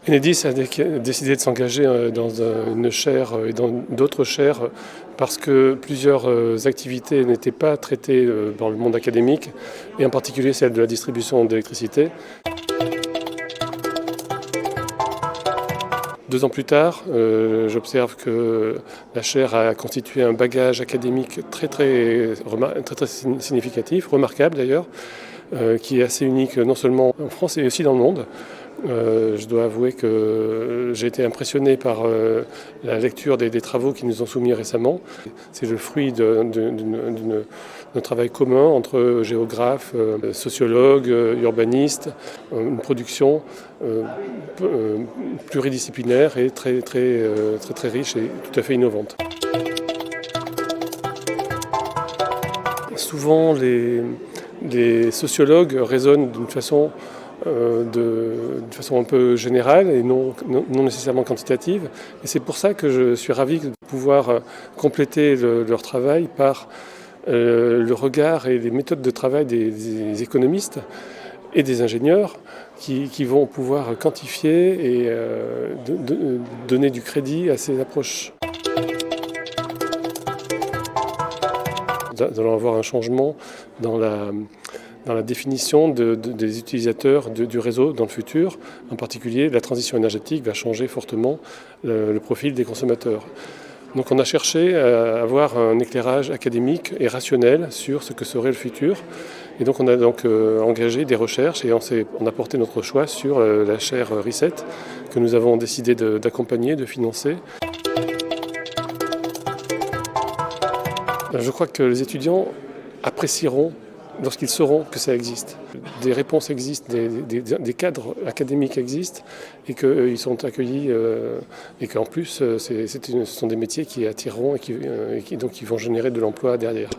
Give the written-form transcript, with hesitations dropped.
Enedis a décidé de s'engager dans une chaire et dans d'autres chaires parce que plusieurs activités n'étaient pas traitées dans le monde académique, et en particulier celle de la distribution d'électricité. 2 ans plus tard, j'observe que la chaire a constitué un bagage académique très significatif, remarquable d'ailleurs, qui est assez unique non seulement en France et aussi dans le monde. Je dois avouer que j'ai été impressionné par la lecture des travaux qui nous ont soumis récemment. C'est le fruit d'un travail commun entre géographes, sociologues, urbanistes, une production pluridisciplinaire et très riche et tout à fait innovante. Souvent, les sociologues raisonnent d'une façon un peu générale et non nécessairement quantitative. Et c'est pour ça que je suis ravi de pouvoir compléter leur travail par le regard et les méthodes de travail des économistes et des ingénieurs qui vont pouvoir quantifier et donner du crédit à ces approches. Nous allons avoir un changement dans la définition des utilisateurs du réseau dans le futur. En particulier, la transition énergétique va changer fortement le profil des consommateurs. Donc on a cherché à avoir un éclairage académique et rationnel sur ce que serait le futur. Et donc on a engagé des recherches et on a porté notre choix sur la chaire Reset que nous avons décidé d'accompagner, de financer. Je crois que les étudiants apprécieront lorsqu'ils sauront que ça existe. Des réponses existent, des cadres académiques existent et qu'ils sont accueillis et qu'en plus ce sont des métiers qui attireront et qui vont générer de l'emploi derrière.